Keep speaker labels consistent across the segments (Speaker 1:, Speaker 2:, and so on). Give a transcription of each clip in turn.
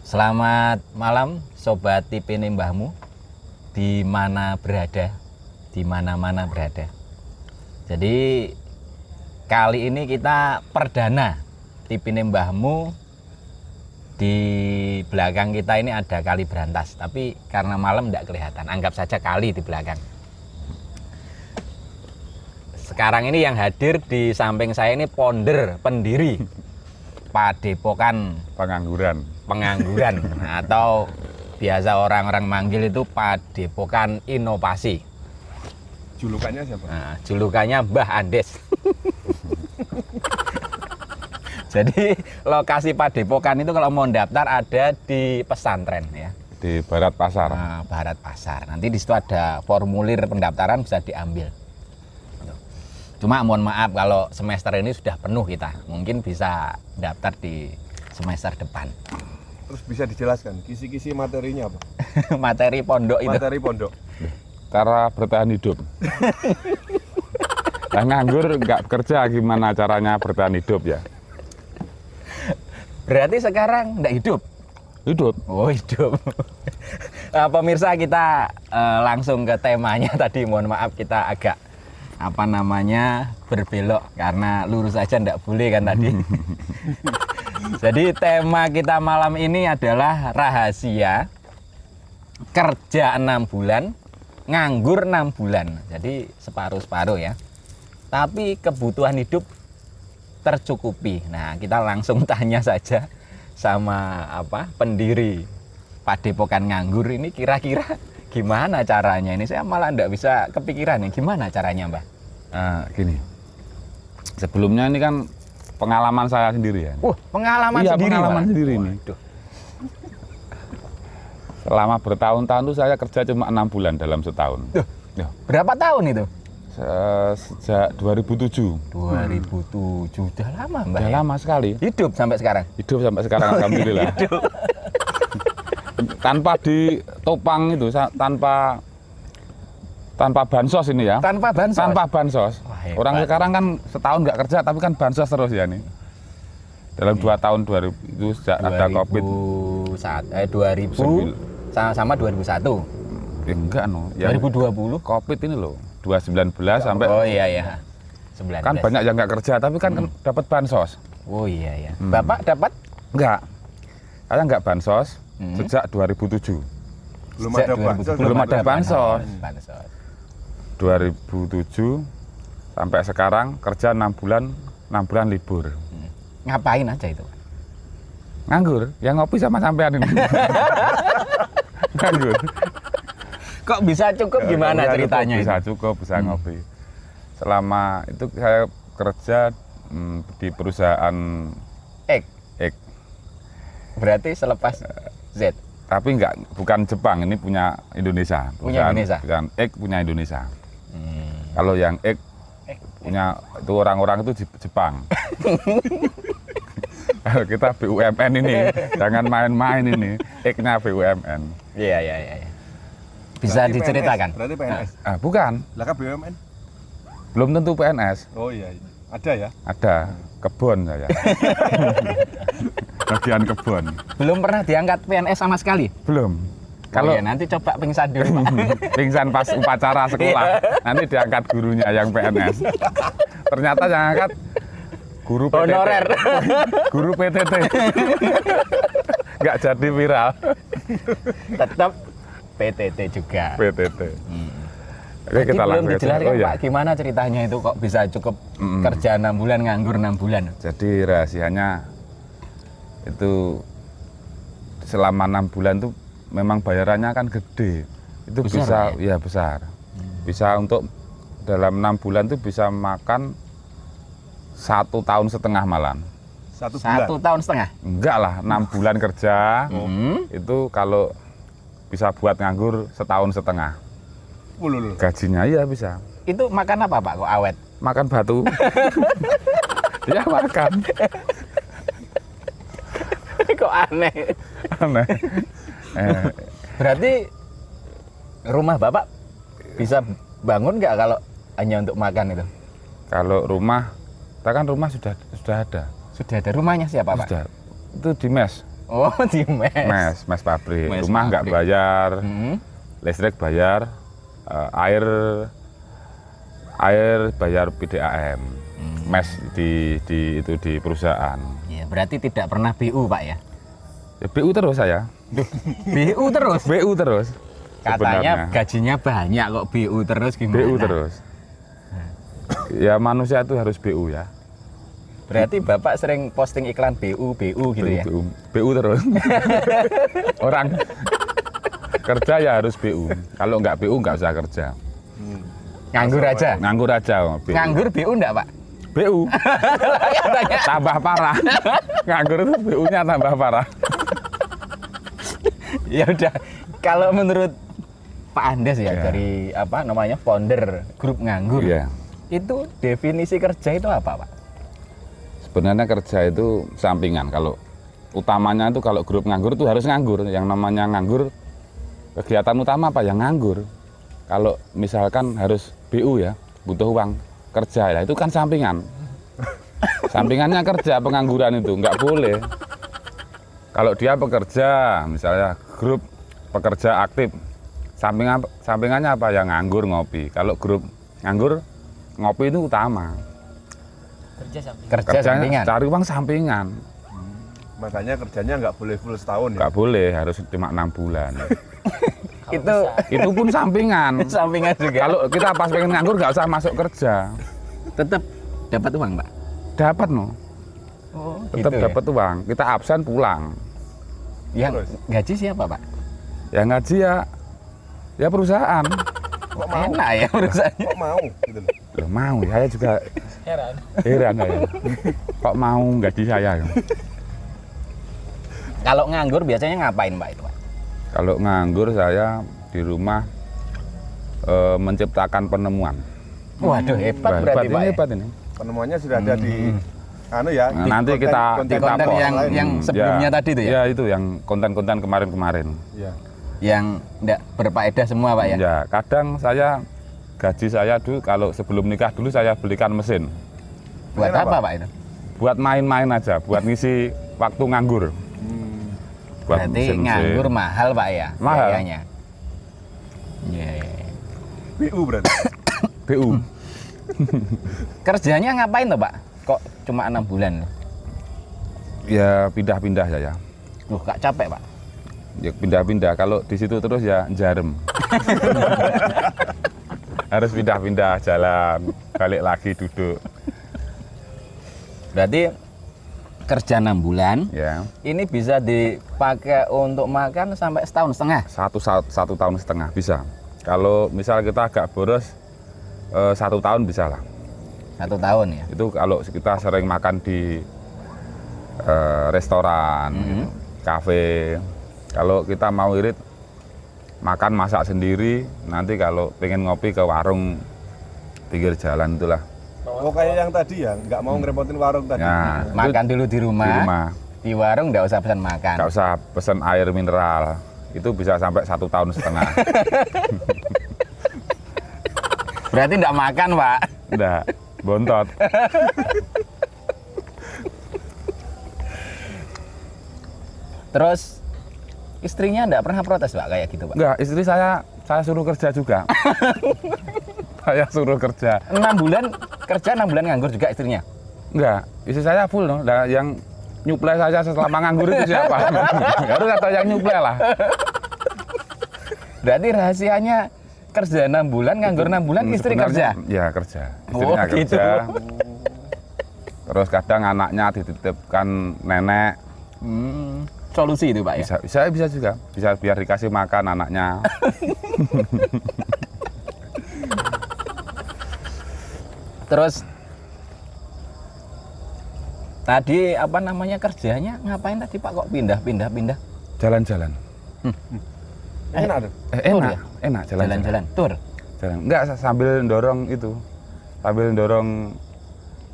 Speaker 1: Selamat malam Sobat TV Mbahmu di mana berada, di mana-mana berada. Jadi kali ini kita perdana TV Mbahmu. Di belakang kita ini ada kali Brantas, tapi karena malam tidak kelihatan, anggap saja kali di belakang. Sekarang ini yang hadir di samping saya ini pendiri Padepokan Pengangguran atau biasa orang-orang manggil itu Padepokan Inovasi.
Speaker 2: Julukannya siapa?
Speaker 1: Nah, julukannya Mbah Andes. Jadi lokasi Padepokan itu kalau mau daftar ada di pesantren ya.
Speaker 3: Di Barat Pasar.
Speaker 1: Nah, Barat Pasar. Nanti di situ ada formulir pendaftaran bisa diambil. Cuma mohon maaf kalau semester ini sudah penuh kita. Mungkin bisa daftar di semester depan.
Speaker 2: Terus bisa dijelaskan kisi-kisi materinya apa?
Speaker 1: Materi pondok itu.
Speaker 2: Materi pondok.
Speaker 3: Cara bertahan hidup. Yang nganggur nggak kerja gimana caranya bertahan hidup ya?
Speaker 1: Berarti sekarang nggak hidup?
Speaker 3: Hidup.
Speaker 1: Oh hidup. Pemirsa kita langsung ke temanya tadi. Mohon maaf kita agak berbelok karena lurus aja nggak boleh kan tadi. Jadi tema kita malam ini adalah rahasia kerja 6 bulan, nganggur 6 bulan. Jadi separuh-separuh ya. Tapi kebutuhan hidup tercukupi. Nah, kita langsung tanya saja sama pendiri Padepokan Nganggur ini kira-kira gimana caranya? Ini saya malah enggak bisa kepikiran ya gimana caranya, Mbah.
Speaker 3: Gini. Sebelumnya ini kan pengalaman saya sendiri ya.
Speaker 1: Pengalaman
Speaker 3: iya,
Speaker 1: sendiri.
Speaker 3: pengalaman
Speaker 1: Mbak.
Speaker 3: sendiri ini. Selama bertahun-tahun tuh saya kerja cuma 6 bulan dalam setahun.
Speaker 1: Berapa tahun itu?
Speaker 3: Sejak 2007.
Speaker 1: 2007. Udah lama, Mbak.
Speaker 3: Udah lama sekali.
Speaker 1: Hidup sampai sekarang.
Speaker 3: Hidup sampai sekarang alhamdulillah. Tanpa ditopang itu, tanpa bansos ini ya.
Speaker 1: Tanpa bansos.
Speaker 3: Tanpa bansos.
Speaker 1: Wah, hebat.
Speaker 3: Orang sekarang kan setahun nggak kerja tapi kan bansos terus ya nih. Dalam 2 tahun 2000 itu sejak ada Covid.
Speaker 1: 2000 sama 2001.
Speaker 3: Enggak no.
Speaker 1: 2020
Speaker 3: Covid ini loh. 2019 sampai.
Speaker 1: Oh iya. 19.
Speaker 3: Kan banyak yang nggak kerja tapi kan dapat bansos.
Speaker 1: Oh iya. Bapak dapat?
Speaker 3: Enggak. Saya nggak bansos sejak 2007.
Speaker 2: Belum
Speaker 1: Sejak
Speaker 2: ada
Speaker 1: 2007.
Speaker 2: bansos.
Speaker 3: Belum ada bansos.
Speaker 1: Bansos.
Speaker 3: 2007 sampai sekarang kerja 6 bulan libur.
Speaker 1: Ngapain aja itu?
Speaker 3: Nganggur, yang ngopi sama sampean ini. Nganggur.
Speaker 1: Kok bisa cukup gimana ceritanya?
Speaker 3: Bisa cukup, bisa ngopi. Selama itu saya kerja di perusahaan
Speaker 1: X.
Speaker 3: X.
Speaker 1: Berarti selepas Z.
Speaker 3: Tapi bukan Jepang, ini punya Indonesia.
Speaker 1: Punya Indonesia.
Speaker 3: Perusahaan X punya Indonesia. Kalau yang X punya itu orang-orang itu Jepang. Kalau kita BUMN ini, jangan main-main ini. X-nya BUMN.
Speaker 1: Iya. Bisa
Speaker 2: Berarti
Speaker 1: diceritakan?
Speaker 2: PNS, berarti PNS.
Speaker 3: Bukan,
Speaker 2: Lah kan BUMN?
Speaker 3: belum tentu PNS.
Speaker 2: Oh iya. Ada ya?
Speaker 3: Ada kebun saya. Bagian kebun.
Speaker 1: Belum pernah diangkat PNS sama sekali?
Speaker 3: Belum.
Speaker 1: Kalau ya nanti coba pingsan dulu.
Speaker 3: Pingsan pas upacara sekolah, nanti diangkat gurunya yang PNS. Ternyata yang angkat guru PTT.
Speaker 1: Honorer.
Speaker 3: Guru PTT. Nggak jadi viral.
Speaker 1: Tetap PTT juga.
Speaker 3: PTT. Oke,
Speaker 1: Jadi
Speaker 3: kita
Speaker 1: belum
Speaker 3: langsung
Speaker 1: dijelaskan
Speaker 3: aja. Oh,
Speaker 1: Pak, gimana ceritanya itu kok bisa cukup kerja 6 bulan, nganggur 6 bulan?
Speaker 3: Jadi rahasianya itu selama 6 bulan tuh memang bayarannya kan gede. Itu
Speaker 1: Besar,
Speaker 3: bisa
Speaker 1: Pak,
Speaker 3: ya besar. Bisa untuk dalam 6 bulan tuh bisa makan 1,5 tahun malam.
Speaker 2: 1 bulan.
Speaker 1: 1,5 tahun?
Speaker 3: Enggak lah, 6 bulan kerja itu kalau bisa buat nganggur 1,5 tahun.
Speaker 2: Lho.
Speaker 3: Gajinya iya bisa.
Speaker 1: Itu makan apa Pak kok awet?
Speaker 3: Makan batu. Ya makan.
Speaker 1: Kok aneh?
Speaker 3: Aneh.
Speaker 1: Berarti rumah Bapak bisa bangun nggak kalau hanya untuk makan itu?
Speaker 3: Kalau rumah, kita kan rumah sudah ada.
Speaker 1: Sudah ada rumahnya siapa Pak?
Speaker 3: Sudah. Itu di mes.
Speaker 1: Oh, di mes.
Speaker 3: mes pabrik.
Speaker 1: Mes
Speaker 3: Rumah nggak
Speaker 1: pabrik.
Speaker 3: bayar,
Speaker 1: Hmm.
Speaker 3: listrik bayar, air bayar PDAM. Mes di itu di perusahaan.
Speaker 1: Ya, berarti tidak pernah BU, Pak ya?
Speaker 3: Ya, BU terus saya.
Speaker 1: BU terus.
Speaker 3: BU terus.
Speaker 1: Katanya
Speaker 3: sebenarnya.
Speaker 1: gajinya banyak kok BU terus gimana?
Speaker 3: BU terus. Ya manusia itu harus BU ya.
Speaker 1: Berarti Bapak sering posting iklan BU gitu ya?
Speaker 3: BU terus. Orang kerja ya harus BU. Kalau nggak BU nggak usah kerja.
Speaker 1: Nganggur aja.
Speaker 3: Nganggur aja. BU.
Speaker 1: Nganggur BU enggak, Pak?
Speaker 3: BU. Tambah parah. Nganggur itu BU-nya tambah parah.
Speaker 1: Ya udah. Kalau menurut Pak Andes ya,
Speaker 3: Ya.
Speaker 1: dari apa namanya founder grup Nganggur,
Speaker 3: Iya.
Speaker 1: itu definisi kerja itu apa, Pak?
Speaker 3: Sebenarnya kerja itu sampingan. Kalau utamanya itu kalau grup nganggur itu harus nganggur. Yang namanya nganggur, kegiatan utama apa? Yang nganggur. Kalau misalkan harus BU ya, butuh uang kerja ya, itu kan sampingan. Sampingannya kerja, pengangguran itu nggak boleh. Kalau dia pekerja, misalnya grup pekerja aktif, sampingannya apa? Ya nganggur ngopi. Kalau grup nganggur, ngopi itu utama.
Speaker 1: Kerja sampingan.
Speaker 3: Cari uang sampingan.
Speaker 2: Makanya kerjanya nggak boleh full setahun ya.
Speaker 3: Nggak boleh, harus cuma 6 bulan.
Speaker 1: Itu
Speaker 3: Itu pun sampingan.
Speaker 1: sampingan juga.
Speaker 3: Kalau kita pas pengen nganggur nggak usah masuk kerja.
Speaker 1: Tetap dapat uang, Pak.
Speaker 3: Dapat no,
Speaker 1: Oh,
Speaker 3: tetap
Speaker 1: gitu ya?
Speaker 3: dapat uang. Kita absen pulang.
Speaker 1: Yang
Speaker 2: Terus?
Speaker 1: gaji siapa, Pak?
Speaker 3: Ya ngaji ya perusahaan.
Speaker 2: Kok mau?
Speaker 1: Enak ya perusahaannya.
Speaker 2: Kok mau? Gitu loh.
Speaker 3: Loh mau, saya juga heran saya. Kok mau gaji saya?
Speaker 1: Kalau nganggur biasanya ngapain, Pak itu, Pak?
Speaker 3: Kalau nganggur saya di rumah menciptakan penemuan.
Speaker 1: Waduh, hebat
Speaker 3: Wah,
Speaker 1: berarti,
Speaker 3: ini
Speaker 1: Pak. Ya?
Speaker 3: hebat ini.
Speaker 2: Penemuannya sudah ada di anu ya.
Speaker 3: Nah,
Speaker 2: di
Speaker 3: nanti kita-
Speaker 1: Di konten
Speaker 2: post
Speaker 1: yang
Speaker 2: lain.
Speaker 1: sebelumnya tadi itu ya?
Speaker 3: Ya itu yang konten-konten kemarin-kemarin.
Speaker 2: Iya.
Speaker 1: Yang enggak berfaedah semua, Pak ya?
Speaker 3: Ya, kadang saya gaji saya dulu kalau sebelum nikah dulu saya belikan mesin.
Speaker 1: Buat
Speaker 2: Mesin
Speaker 1: apa,
Speaker 2: apa?
Speaker 1: Pak itu?
Speaker 3: Buat main-main aja, buat ngisi waktu nganggur. Buat
Speaker 1: Berarti
Speaker 3: mesin-mesin.
Speaker 1: nganggur mahal, Pak ya?
Speaker 3: Mahal.
Speaker 1: Biayanya. Iya.
Speaker 2: BU berarti.
Speaker 3: BU.
Speaker 1: Kerjanya ngapain tuh, Pak? Kok cuma 6 bulan?
Speaker 3: Ya pindah-pindah saya.
Speaker 1: Loh, gak capek, Pak?
Speaker 3: Ya pindah-pindah. Kalau di situ terus ya jarem. Harus pindah-pindah jalan, balik lagi duduk.
Speaker 1: Berarti kerja 6 bulan,
Speaker 3: Ya,
Speaker 1: ini bisa dipakai untuk makan sampai setahun setengah.
Speaker 3: satu tahun setengah bisa. Kalau misal kita agak boros, 1 tahun bisa lah.
Speaker 1: 1 tahun ya?
Speaker 3: Itu kalau kita sering makan di restoran, gitu, kafe. Kalau kita mau irit makan masak sendiri, nanti kalau pengen ngopi ke warung pinggir jalan itulah.
Speaker 2: Oh kayak yang tadi ya, nggak mau ngerepotin warung tadi.
Speaker 3: Ya, itu
Speaker 1: Makan dulu di
Speaker 3: di
Speaker 1: rumah,
Speaker 3: rumah.
Speaker 1: di warung nggak usah pesan makan.
Speaker 3: Nggak usah pesen air mineral. Itu bisa sampai 1 tahun setengah.
Speaker 1: Berarti nggak makan, Pak.
Speaker 3: Nggak, bontot.
Speaker 1: Terus istrinya nggak pernah protes, Pak, kayak gitu, Pak?
Speaker 3: Nggak, istri saya suruh kerja juga. Saya suruh kerja.
Speaker 1: 6 bulan kerja, 6 bulan nganggur juga istrinya.
Speaker 3: Enggak, istri saya full no. Nah, yang nyuplai saya selama nganggur itu siapa? Harus atau yang nyuplai lah.
Speaker 1: Berarti rahasianya kerja 6 bulan, nganggur 6 bulan, istri
Speaker 3: Sebenarnya,
Speaker 1: kerja.
Speaker 3: Ya kerja. Istrinya
Speaker 1: Oh, gitu.
Speaker 3: kerja. Terus kadang anaknya dititipkan nenek.
Speaker 1: Solusi itu, Pak ya.
Speaker 3: Bisa juga. Bisa biar dikasih makan anaknya.
Speaker 1: Terus tadi apa namanya kerjanya ngapain tadi, Pak, kok pindah?
Speaker 3: Jalan-jalan.
Speaker 2: Enak tuh.
Speaker 1: Tur
Speaker 3: Enak,
Speaker 1: ya?
Speaker 3: enak jalan-jalan.
Speaker 1: Jalan-jalan tur.
Speaker 3: Jalan. Enggak, sambil dorong itu. Sambil dorong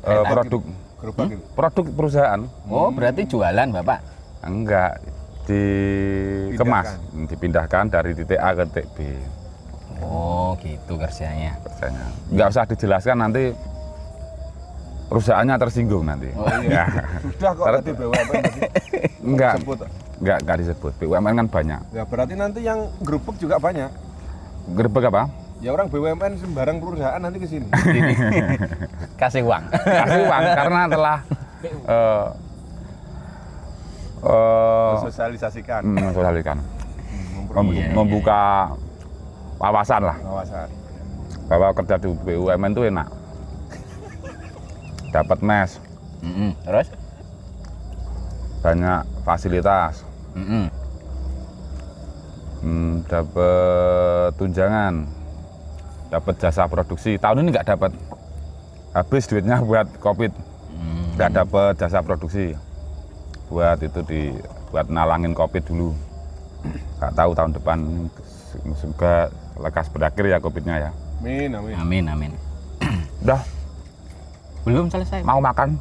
Speaker 1: Kereta.
Speaker 3: produk
Speaker 2: Gerobak gitu.
Speaker 3: produk perusahaan.
Speaker 1: Oh, berarti jualan, Bapak.
Speaker 3: Enggak, dikemas, dipindahkan dari titik A ke titik B.
Speaker 1: Oh, gitu kerjanya.
Speaker 3: Kerjanya. Enggak usah dijelaskan, nanti perusahaannya tersinggung nanti.
Speaker 1: Oh,
Speaker 3: Ya.
Speaker 2: Sudah kok tadi BUMN tadi.
Speaker 3: Enggak,
Speaker 2: Sebut.
Speaker 3: Enggak disebut. BUMN kan banyak.
Speaker 2: Ya berarti nanti yang gerubuk juga banyak.
Speaker 3: Gerbek apa?
Speaker 2: Ya orang BUMN sembarang perusahaan nanti ke sini.
Speaker 1: Kasih uang.
Speaker 3: Kasih uang karena telah
Speaker 2: Sosialisasikan.
Speaker 3: mensosialisasikan.
Speaker 1: Iya,
Speaker 3: Membuka wawasan lah
Speaker 2: Pengawasan.
Speaker 3: bahwa kerja di BUMN itu enak. Dapat mes,
Speaker 1: Terus?
Speaker 3: banyak fasilitas,
Speaker 1: Mm-mm.
Speaker 3: dapat tunjangan, dapat jasa produksi. Tahun ini nggak dapat, habis duitnya buat COVID, nggak dapat jasa produksi, buat itu buat nalangin COVID dulu. Nggak tahu tahun depan, semoga lekas berakhir ya COVID-nya ya.
Speaker 2: Amin, amin.
Speaker 1: Amin, amin.
Speaker 3: Udah
Speaker 1: Belum selesai.
Speaker 3: mau makan,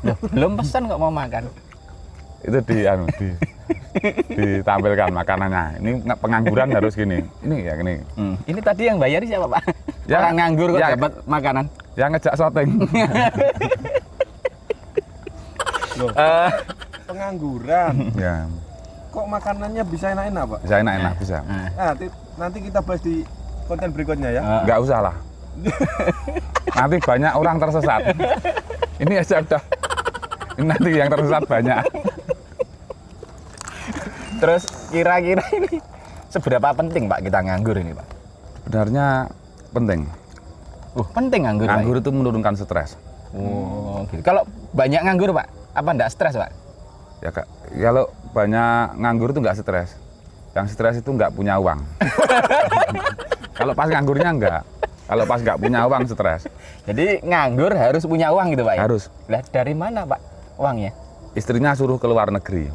Speaker 1: Loh, belum pesan kok mau makan.
Speaker 3: itu ditampilkan makanannya. Ini pengangguran harus gini, ini ya gini.
Speaker 1: Ini tadi yang bayar siapa, Pak?
Speaker 3: Ya,
Speaker 1: Orang nganggur kok
Speaker 3: ya.
Speaker 1: dapat makanan.
Speaker 3: Yang ngejak syuting.
Speaker 2: Loh, pengangguran.
Speaker 3: Ya,
Speaker 2: Kok makanannya bisa enak-enak, Pak?
Speaker 3: bisa enak-enak bisa.
Speaker 2: Nah, nanti kita bahas di konten berikutnya ya.
Speaker 3: Nggak usah lah. Nanti banyak orang tersesat. Ini aja udah. Ini nanti yang tersesat banyak.
Speaker 1: Terus kira-kira ini seberapa penting, Pak, kita nganggur ini, Pak?
Speaker 3: Sebenarnya penting.
Speaker 1: Penting nganggur, Pak.
Speaker 3: Nganggur itu menurunkan stres.
Speaker 1: Oh, gitu. Kalau banyak nganggur, Pak, apa enggak stres, Pak?
Speaker 3: Ya Kak, kalau banyak nganggur itu nggak stres. Yang stres itu nggak punya uang. Kalau pas nganggurnya enggak. Kalau pas nggak punya uang stres.
Speaker 1: Jadi nganggur harus punya uang gitu, Pak? Ya?
Speaker 3: Harus.
Speaker 1: Lah dari mana, Pak, uangnya?
Speaker 3: Istrinya suruh ke luar negeri.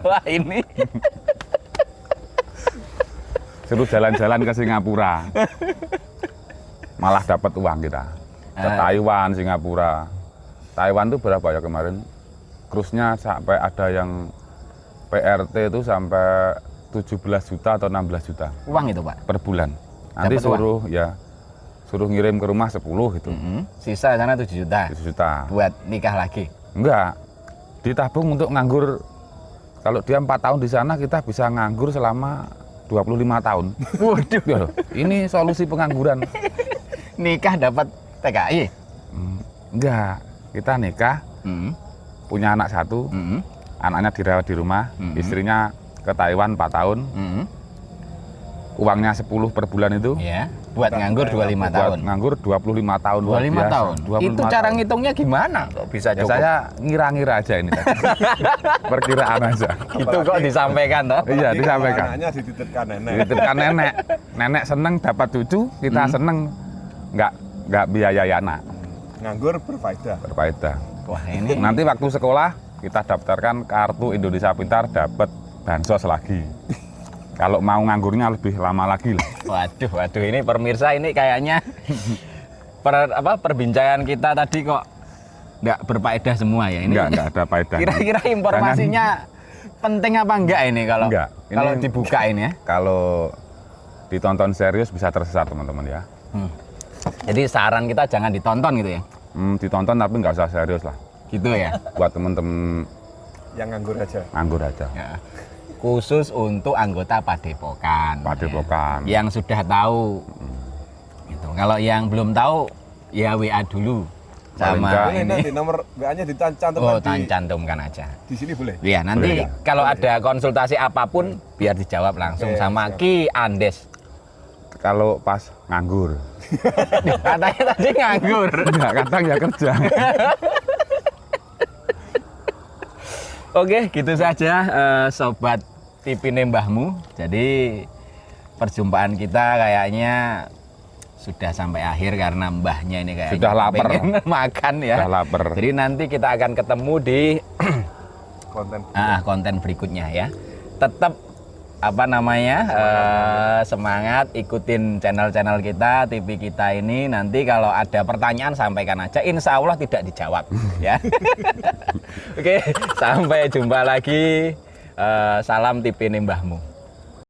Speaker 1: Wah, ini
Speaker 3: Suruh jalan-jalan ke Singapura. Malah dapat uang kita. Ke Taiwan, Singapura. Taiwan itu berapa ya kemarin? Cruise-nya sampai ada yang PRT itu sampai 17 juta atau 16 juta
Speaker 1: uang itu, Pak.
Speaker 3: per bulan. Nanti
Speaker 1: Dapat
Speaker 3: suruh ngirim ke rumah 10 gitu.
Speaker 1: Sisa sana 7 juta
Speaker 3: 7 juta.
Speaker 1: buat nikah lagi.
Speaker 3: Enggak. Ditabung untuk nganggur. Kalau dia 4 tahun di sana, kita bisa nganggur selama 25 tahun.
Speaker 1: Waduh.
Speaker 3: Ya loh, ini solusi pengangguran.
Speaker 1: Nikah dapat TKI.
Speaker 3: Enggak. Kita nikah, punya anak 1, anaknya dirawat di rumah, istrinya ke Taiwan 4 tahun, uangnya 10 per bulan itu.
Speaker 1: Ya, buat nganggur 25
Speaker 3: Buat
Speaker 1: tahun.
Speaker 3: nganggur 25 tahun. luar
Speaker 1: 25
Speaker 3: biasa.
Speaker 1: tahun.
Speaker 3: 25
Speaker 1: Itu cara
Speaker 3: tahun.
Speaker 1: ngitungnya gimana kok bisa
Speaker 3: Ya
Speaker 1: cukup?
Speaker 3: saya ngira-ngira aja ini. Perkiraan aja.
Speaker 1: Itu kok disampaikan toh?
Speaker 3: Iya, disampaikan.
Speaker 2: Anaknya dititipkan nenek.
Speaker 3: Dititipkan nenek. Nenek seneng dapat cucu, kita seneng nggak biayai anak.
Speaker 2: Nganggur berfaedah.
Speaker 3: Berfaedah.
Speaker 1: Wah, ini
Speaker 3: Nanti waktu sekolah kita daftarkan kartu Indonesia Pintar, dapat bansos lagi. Kalau mau nganggurnya lebih lama lagi lah.
Speaker 1: waduh ini pemirsa ini kayaknya perbincangan kita tadi kok nggak berfaedah semua ya ini.
Speaker 3: Nggak ada faedahnya.
Speaker 1: Kira-kira informasinya penting apa enggak ini kalau
Speaker 3: Enggak. Ini-
Speaker 1: kalau dibuka ini ya?
Speaker 3: Kalau ditonton serius bisa tersesat teman-teman ya.
Speaker 1: Jadi saran kita jangan ditonton gitu ya?
Speaker 3: Ditonton tapi nggak usah serius lah.
Speaker 1: Gitu ya?
Speaker 3: Buat teman-teman
Speaker 2: Yang nganggur aja.
Speaker 3: nganggur aja.
Speaker 1: Ya. Khusus untuk anggota Padepokan.
Speaker 3: Padepokan.
Speaker 1: Ya. Yang sudah tahu. Gitu. Kalau yang belum tahu ya WA dulu
Speaker 3: Paling
Speaker 1: sama
Speaker 3: nggak
Speaker 2: Boleh
Speaker 1: ini.
Speaker 2: nanti nomor WA-nya dicantumkan
Speaker 1: Cantumkan aja.
Speaker 2: di sini boleh.
Speaker 1: Iya, nanti
Speaker 3: Boleh, ya?
Speaker 1: kalau ada konsultasi apapun biar dijawab langsung
Speaker 2: Oke,
Speaker 1: sama
Speaker 2: siap.
Speaker 1: Ki Andes.
Speaker 3: Kalau pas nganggur.
Speaker 1: Katanya tadi nganggur.
Speaker 3: Enggak, kadang ya kerja.
Speaker 1: Oke, gitu saja sobat Tipine Mbahmu. Jadi perjumpaan kita kayaknya sudah sampai akhir karena mbahnya ini kayaknya
Speaker 3: Sudah lapar.
Speaker 1: pengen makan ya.
Speaker 3: Sudah lapar.
Speaker 1: Jadi nanti kita akan ketemu di
Speaker 2: Konten.
Speaker 1: konten berikutnya ya. Tetap semangat ikutin channel-channel kita, TV kita ini. Nanti kalau ada pertanyaan sampaikan aja, insya Allah tidak dijawab ya. Oke, sampai jumpa lagi. Salam Tipine Mbahmu.